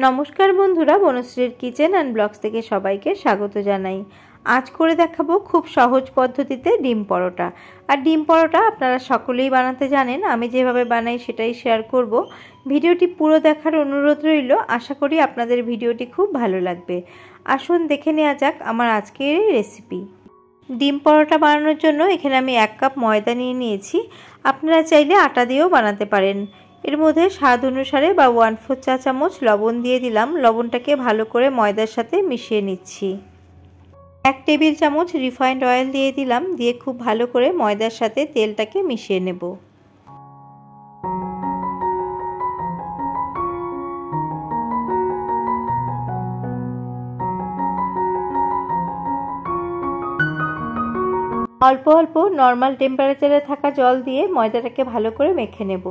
নমস্কার বন্ধুরা, বনশ্রীর kitchen and blogs থেকে সবাইকে স্বাগত জানাই। আজ করে দেখাবো খুব সহজ পদ্ধতিতে ডিম পরোটা। আর ডিম পরোটা আপনারা সকলেই বানাতে জানেন, আমি যেভাবে বানাই সেটাই শেয়ার করব। ভিডিওটি পুরো দেখার অনুরোধ রইল। আশা করি আপনাদের ভিডিওটি খুব ভালো লাগবে। আসুন দেখে নেওয়া যাক আমার আজকের এই রেসিপি। ডিম পরোটা বানানোর জন্য এখানে আমি 1 কাপ ময়দা নিয়ে নিয়েছি। আপনারা চাইলে আটা দিয়েও বানাতে পারেন। এর মধ্যে স্বাদ অনুসারে বা 1/4 চা চামচ লবণ দিয়ে দিলাম। লবণটাকে ভালো করে ময়দার সাথে মিশিয়ে নিচ্ছি। 1 টেবিল চামচ রিফাইন্ড অয়েল দিয়ে দিলাম। দিয়ে খুব ভালো করে ময়দার সাথে তেলটাকে মিশিয়ে নেব। অল্প অল্প নর্মাল টেম্পারেচারে থাকা জল দিয়ে ময়দাটাকে ভালো করে মেখে নেব।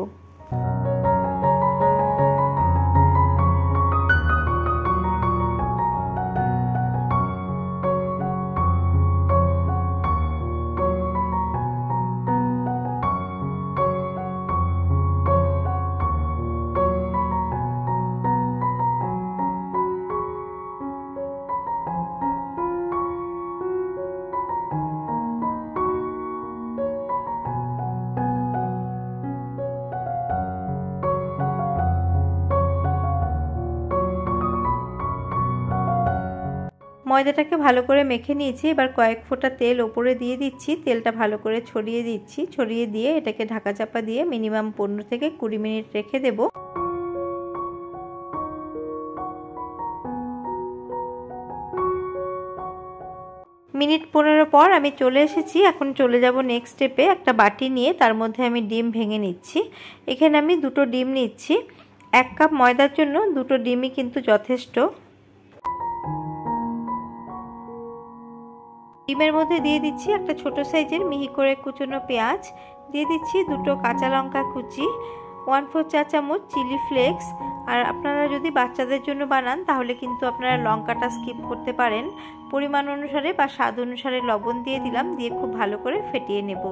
ময়দাটাকে ভালো করে মেখে নিয়েছি। এবার কয়েক ফোঁটা তেল ওপরে দিয়ে দিচ্ছি। তেলটা ভালো করে ছড়িয়ে দিচ্ছি। ছড়িয়ে দিয়ে এটাকে ঢাকা চাপা দিয়ে মিনিমাম 15 থেকে 20 মিনিট রেখে দেব। মিনিট 15 পর আমি চলে এসেছি। এখন চলে যাব নেক্সট স্টেপে। একটা বাটি নিয়ে তার মধ্যে আমি ডিম ভেঙে নিচ্ছি। এখানে আমি 2টো ডিম নিচ্ছি। 1 কাপ ময়দার জন্য 2টো ডিমই কিন্তু যথেষ্ট। ডিমের মধ্যে দিয়ে দিচ্ছি একটা ছোট সাইজের মিহি করে কুচনো পেঁয়াজ, দিয়ে দিচ্ছি 2টো কাঁচা লঙ্কা কুচি, 1/4 চা চামচ চিলি ফ্লেক্স। আর আপনারা যদি বাচ্চাদের জন্য বানান তাহলে কিন্তু আপনারা লঙ্কাটা স্কিপ করতে পারেন। পরিমাণ অনুসারে বা স্বাদ অনুসারে লবণ দিয়ে দিলাম। দিয়ে খুব ভালো করে ফেটিয়ে নেব।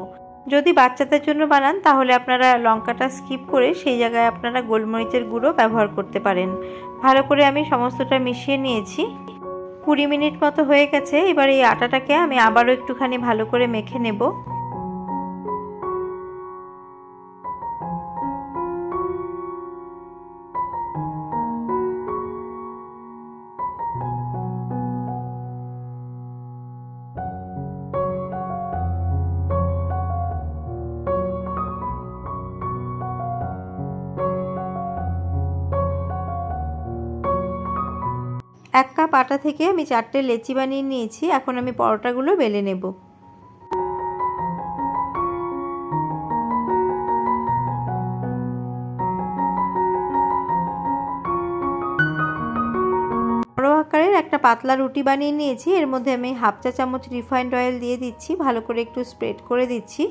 যদি বাচ্চাদের জন্য বানান তাহলে আপনারা লঙ্কাটা স্কিপ করে সেই জায়গায় আপনারা গোলমরিচের গুঁড়ো ব্যবহার করতে পারেন। ভালো করে আমি সমস্তটা মিশিয়ে নিয়েছি। 20 মিনিট মতো হয়ে গেছে। এবার এই আটাটাকে আমি আবারও একটুখানি ভালো করে মেখে নেব। এক কাপ আটা থেকে আমি 4টে লেচি বানিয়ে নিয়েছি। এখন আমি পরোটাগুলো বেলে নেব। বড় আকারের একটা পাতলা রুটি বানিয়ে নিয়েছি। এর মধ্যে আমি 1/2 চা চামচ রিফাইন্ড অয়েল দিয়ে দিচ্ছি। ভালো করে একটু স্প্রেড করে দিচ্ছি।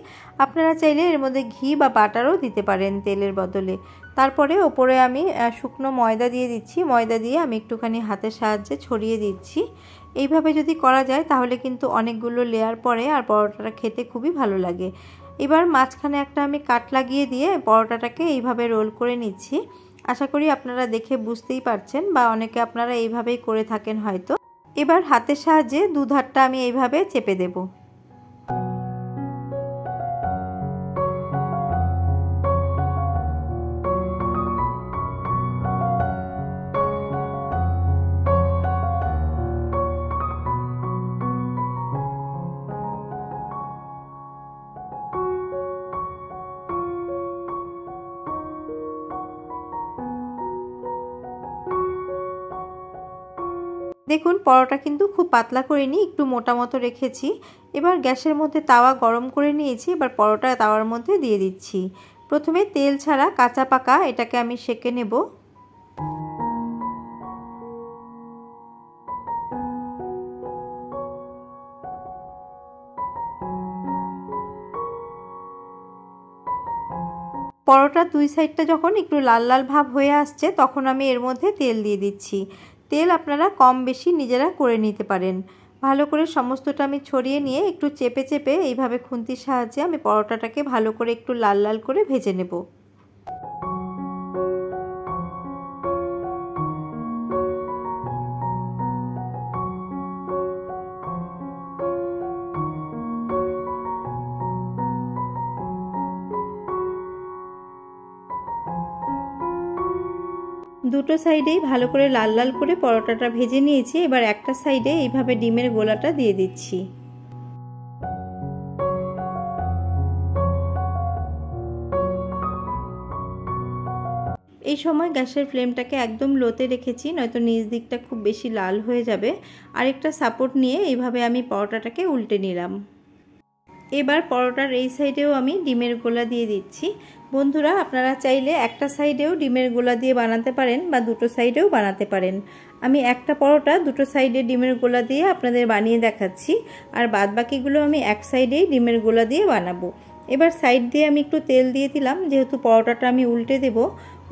আপনারা চাইলে এর মধ্যে ঘি বা বাটারও দিতে পারেন তেলের বদলে। তারপরে ওপরে আমি শুকনো ময়দা দিয়ে দিচ্ছি। ময়দা দিয়ে আমি একটুখানি হাতের সাহায্যে ছড়িয়ে দিচ্ছি। এইভাবে যদি করা যায় তাহলে কিন্তু অনেকগুলো লেয়ার পড়ে আর পরোটাটা খেতে খুবই ভালো লাগে। এবার মাঝখানে একটা আমি কাট লাগিয়ে দিয়ে পরোটাটাকে এইভাবে রোল করে নিচ্ছি। আশা করি আপনারা দেখে বুঝতেই পারছেন, বা অনেকে আপনারা এইভাবেই করে থাকেন হয়তো। এবার হাতের সাহায্যে দুধারটা আমি এইভাবে চেপে দেব। দেখুন পরোটা কিন্তু খুব পাতলা করিনি, একটু মোটা মতো রেখেছি। এবার গ্যাসের মধ্যে তাওয়া গরম করে নিয়েছি। এবার পরোটা তাওয়ার মধ্যে দিয়ে দিচ্ছি। প্রথমে তেল ছাড়া কাঁচা পাকা এটাকে আমি সেঁকে নেব। পরোটার 2 সাইডটা যখন একটু লাল লাল ভাব হয়ে আসছে তখন আমি এর মধ্যে তেল দিয়ে দিচ্ছি। তেল আপনারা কম বেশি নিজেরা করে নিতে পারেন। ভালো করে সমস্তটা আমি ছড়িয়ে নিয়ে একটু চেপে চেপে এইভাবে খুন্তির সাহায্যে আমি পরোটাটাকে ভালো করে একটু লাল লাল করে ভেজে নেব। দুটো সাইডেই ভালো করে লাল লাল করে পরোটাটা ভেজে নিয়েছি। এবার একটা সাইডে এইভাবে ডিমের গোলাটা দিয়ে দিচ্ছি। এই সময় গ্যাসের ফ্লেমটাকে একদম লোতে রেখেছি, নয়তো নিচ দিকটা খুব বেশি লাল হয়ে যাবে। আরেকটা সাপোর্ট নিয়ে এইভাবে আমি পরোটাটাকে উল্টে নিলাম। এবার পরোটার এই সাইডেও আমি ডিমের গোলা দিয়ে দিচ্ছি। বন্ধুরা, আপনারা চাইলে একটা সাইডেও ডিমের গোলা দিয়ে বানাতে পারেন বা দুটো সাইডেও বানাতে পারেন। আমি একটা পরোটা দুটো সাইডে ডিমের গোলা দিয়ে আপনাদের বানিয়ে দেখাচ্ছি, আর বাদ বাকিগুলো আমি এক সাইডেই ডিমের গোলা দিয়ে বানাবো। এবার সাইড দিয়ে আমি একটু তেল দিয়ে দিলাম, যেহেতু পরোটাটা আমি উল্টে দেব।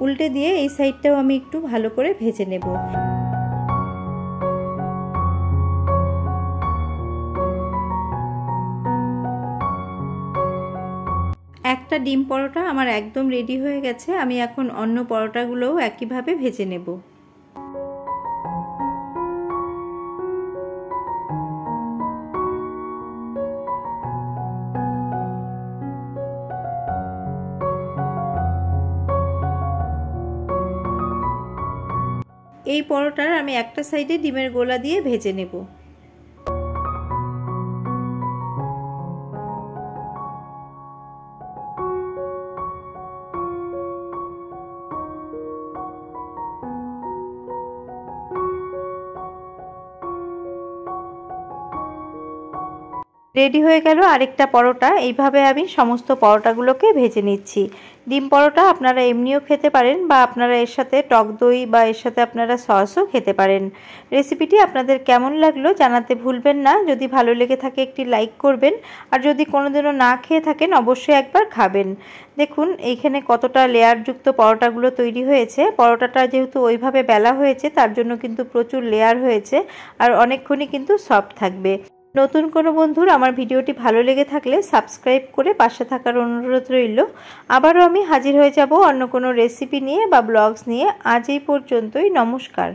উল্টে দিয়ে এই সাইডটাও আমি একটু ভালো করে ভেজে নেব। একটা ডিম পরোটা আমার একদম রেডি হয়ে গেছে। আমি এখন অন্য পরোটাগুলোও একইভাবে ভেজে নেব। এই পরোটার আমি একটা সাইডে ডিমের গোলা দিয়ে ভেজে নেব। রেডি হয়ে গেল আরেকটা পরোটা। এইভাবে আমি সমস্ত পরোটাগুলোকে ভেজে নিচ্ছি। ডিম পরোটা আপনারা এমনিও খেতে পারেন, বা আপনারা এর সাথে টক দই বা এর সাথে আপনারা সসও খেতে পারেন। রেসিপিটি আপনাদের কেমন লাগলো জানাতে ভুলবেন না। যদি ভালো লেগে থাকে একটি লাইক করবেন, আর যদি কোনোদিনও না খেয়ে থাকেন অবশ্যই একবার খাবেন। দেখুন এইখানে কতটা লেয়ারযুক্ত পরোটাগুলো তৈরি হয়েছে। পরোটাটা যেহেতু ওইভাবে বেলা হয়েছে তার জন্য কিন্তু প্রচুর লেয়ার হয়েছে, আর অনেকক্ষণই কিন্তু সফট থাকবে। নতুন কোনো বন্ধুর আমার ভিডিওটি ভালো লেগে থাকলে সাবস্ক্রাইব করে পাশে থাকার অনুরোধ রইল। আবারও আমি হাজির হয়ে যাব অন্য কোনো রেসিপি নিয়ে বা ব্লগস নিয়ে। আজ এই পর্যন্তই, নমস্কার।